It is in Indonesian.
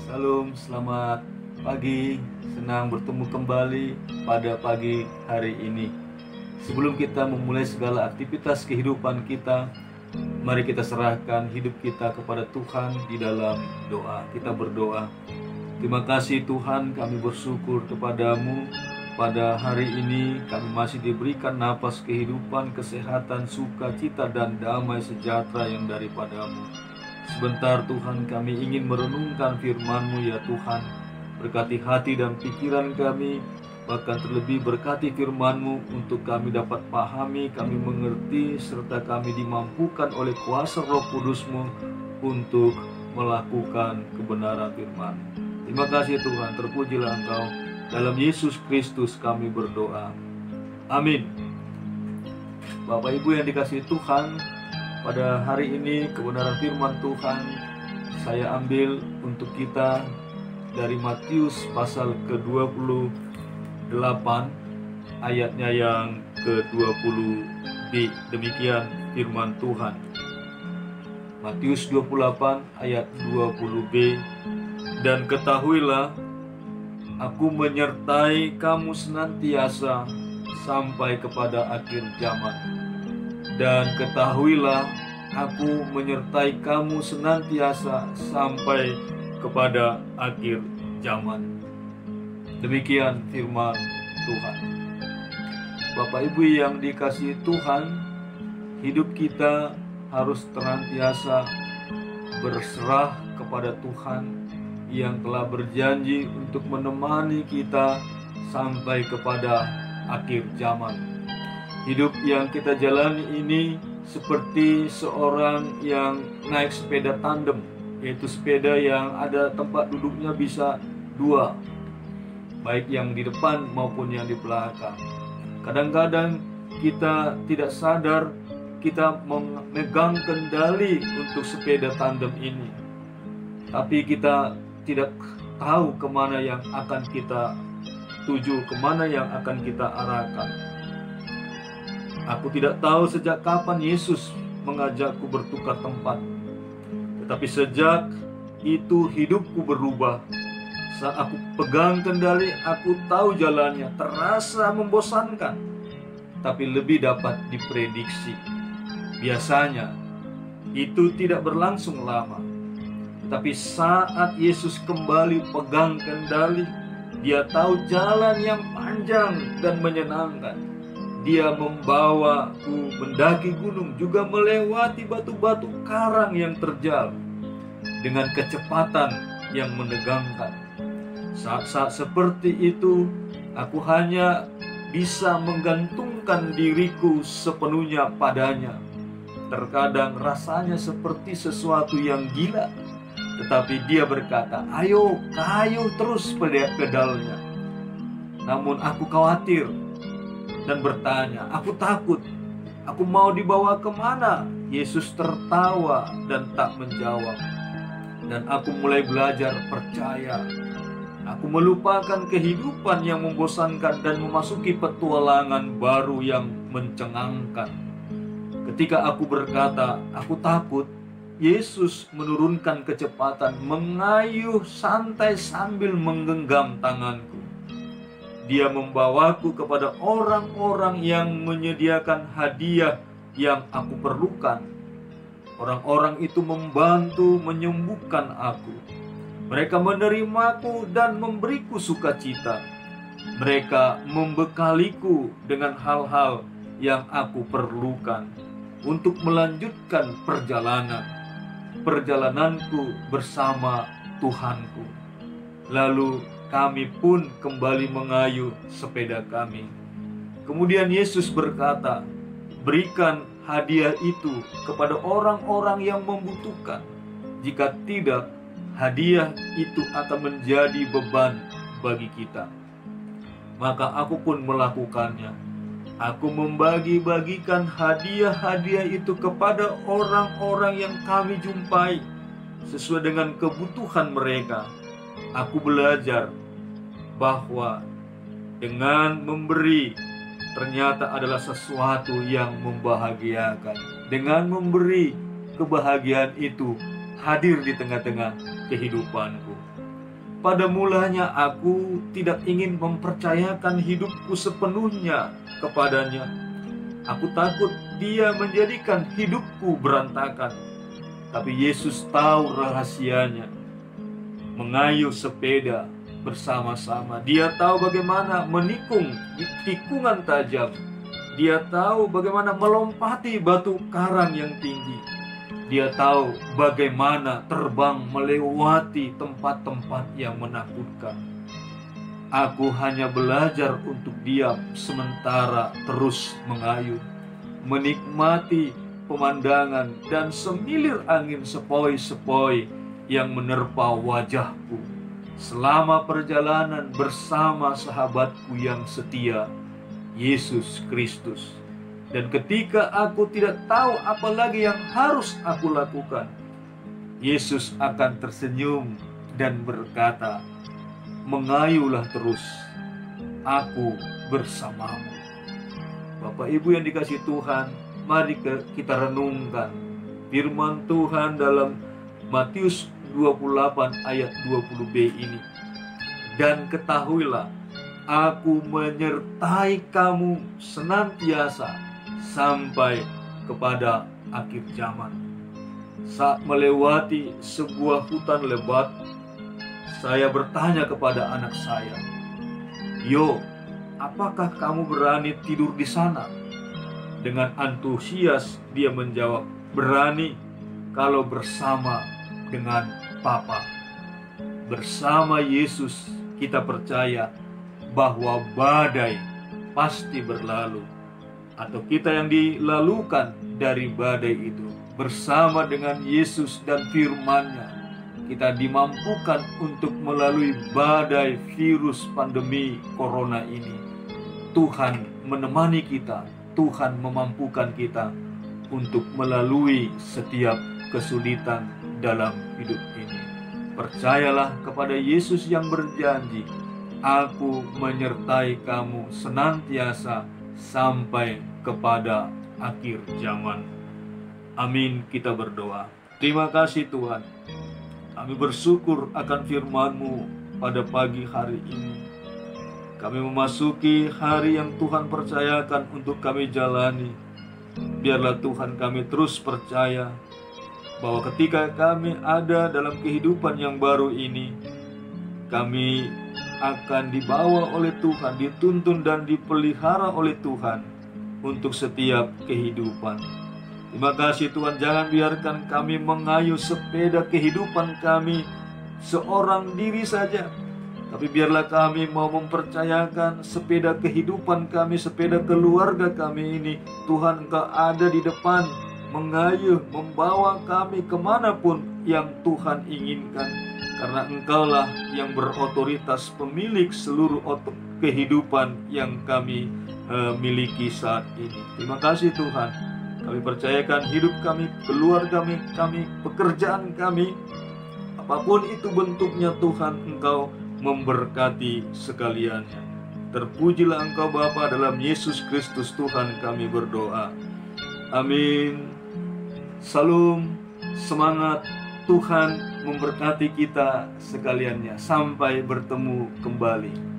Salam, selamat pagi. Senang bertemu kembali pada pagi hari ini. Sebelum kita memulai segala aktivitas kehidupan kita, mari kita serahkan hidup kita kepada Tuhan di dalam doa. Kita berdoa. Terima kasih Tuhan, kami bersyukur kepadamu. Pada hari ini kami masih diberikan napas kehidupan, kesehatan, sukacita, dan damai sejahtera yang daripadamu. Sebentar Tuhan, kami ingin merenungkan firman-Mu ya Tuhan. Berkati hati dan pikiran kami, bahkan terlebih berkati firman-Mu untuk kami dapat pahami, kami mengerti, serta kami dimampukan oleh kuasa Roh Kudus-Mu untuk melakukan kebenaran firman-Mu. Terima kasih Tuhan, terpujilah Engkau. Dalam Yesus Kristus kami berdoa. Amin. Bapak Ibu yang dikasihi Tuhan, pada hari ini kebenaran firman Tuhan saya ambil untuk kita dari Matius pasal ke-28 ayatnya yang ke-20b. Demikian firman Tuhan. Matius 28 ayat 20b. Dan ketahuilah, aku menyertai kamu senantiasa sampai kepada akhir zaman. Dan ketahuilah, aku menyertai kamu senantiasa sampai kepada akhir zaman. Demikian firman Tuhan. Bapak Ibu yang dikasihi Tuhan, hidup kita harus senantiasa berserah kepada Tuhan yang telah berjanji untuk menemani kita sampai kepada akhir zaman. Hidup yang kita jalani ini seperti seorang yang naik sepeda tandem, yaitu sepeda yang ada tempat duduknya bisa dua, baik yang di depan maupun yang di belakang. Kadang-kadang kita tidak sadar kita memegang kendali untuk sepeda tandem ini, tapi kita tidak tahu kemana yang akan kita tuju, kemana yang akan kita arahkan. Aku tidak tahu sejak kapan Yesus mengajakku bertukar tempat, tetapi sejak itu hidupku berubah. Saat aku pegang kendali, aku tahu jalannya, terasa membosankan, tapi lebih dapat diprediksi. Biasanya itu tidak berlangsung lama, tapi saat Yesus kembali pegang kendali, Dia tahu jalan yang panjang dan menyenangkan. Dia membawaku mendaki gunung, juga melewati batu-batu karang yang terjal dengan kecepatan yang menegangkan. Saat-saat seperti itu, aku hanya bisa menggantungkan diriku sepenuhnya padanya. Terkadang rasanya seperti sesuatu yang gila, tetapi Dia berkata, ayo, kayuh terus pedalnya. Namun aku khawatir dan bertanya, aku takut, aku mau dibawa kemana? Yesus tertawa dan tak menjawab. Dan aku mulai belajar percaya. Aku melupakan kehidupan yang membosankan dan memasuki petualangan baru yang mencengangkan. Ketika aku berkata, aku takut, Yesus menurunkan kecepatan, mengayuh santai sambil menggenggam tanganku. Dia membawaku kepada orang-orang yang menyediakan hadiah yang aku perlukan. Orang-orang itu membantu menyembuhkan aku. Mereka menerimaku dan memberiku sukacita. Mereka membekaliku dengan hal-hal yang aku perlukan untuk melanjutkan perjalananku bersama Tuhanku. Lalu kami pun kembali mengayuh sepeda kami. Kemudian Yesus berkata, berikan hadiah itu kepada orang-orang yang membutuhkan. Jika tidak, hadiah itu akan menjadi beban bagi kita. Maka aku pun melakukannya. Aku membagi-bagikan hadiah-hadiah itu kepada orang-orang yang kami jumpai sesuai dengan kebutuhan mereka. Aku belajar bahwa dengan memberi ternyata adalah sesuatu yang membahagiakan. Dengan memberi, kebahagiaan itu hadir di tengah-tengah kehidupanku. Pada mulanya aku tidak ingin mempercayakan hidupku sepenuhnya kepadanya. Aku takut dia menjadikan hidupku berantakan. Tapi Yesus tahu rahasianya. Mengayuh sepeda bersama-sama. Dia tahu bagaimana menikung di tikungan tajam. Dia tahu bagaimana melompati batu karang yang tinggi. Dia tahu bagaimana terbang melewati tempat-tempat yang menakutkan. Aku hanya belajar untuk diam sementara terus mengayuh, menikmati pemandangan dan semilir angin sepoi-sepoi yang menerpa wajahku selama perjalanan bersama sahabatku yang setia, Yesus Kristus. Dan ketika aku tidak tahu apa lagi yang harus aku lakukan, Yesus akan tersenyum dan berkata, "Mengayuhlah terus, aku bersamamu." Bapak Ibu yang dikasihi Tuhan, mari kita renungkan firman Tuhan dalam Matius 28 ayat 20b ini. Dan ketahuilah, aku menyertai kamu senantiasa sampai kepada akhir zaman. Saat melewati sebuah hutan lebat, saya bertanya kepada anak saya, "Yo, apakah kamu berani tidur di sana?" Dengan antusias dia menjawab, "Berani kalau bersama dengan Papa." Bersama Yesus kita percaya bahwa badai pasti berlalu, atau kita yang dilalukan dari badai itu. Bersama dengan Yesus dan firman-Nya, kita dimampukan untuk melalui badai virus pandemi corona ini. Tuhan menemani kita, Tuhan memampukan kita untuk melalui setiap kesulitan dalam hidup ini. Percayalah kepada Yesus yang berjanji, "Aku menyertai kamu senantiasa sampai kepada akhir zaman." Amin. Kita berdoa. Terima kasih Tuhan, kami bersyukur akan firman-Mu pada pagi hari ini. Kami memasuki hari yang Tuhan percayakan untuk kami jalani. Biarlah Tuhan kami terus percaya bahwa ketika kami ada dalam kehidupan yang baru ini, kami akan dibawa oleh Tuhan, dituntun dan dipelihara oleh Tuhan untuk setiap kehidupan. Terima kasih Tuhan, jangan biarkan kami mengayuh sepeda kehidupan kami seorang diri saja, tapi biarlah kami mau mempercayakan sepeda kehidupan kami, sepeda keluarga kami ini. Tuhan, Engkau ada di depan, mengayuh, membawa kami kemanapun yang Tuhan inginkan. Karena Engkaulah yang berotoritas, pemilik seluruh kehidupan yang kami miliki saat ini. Terima kasih Tuhan. Kami percayakan hidup kami, keluarga kami, pekerjaan kami, apapun itu bentuknya Tuhan, Engkau memberkati sekaliannya. Terpujilah Engkau Bapa, dalam Yesus Kristus Tuhan kami berdoa. Amin. Salam, semangat, Tuhan memberkati kita sekaliannya. Sampai bertemu kembali.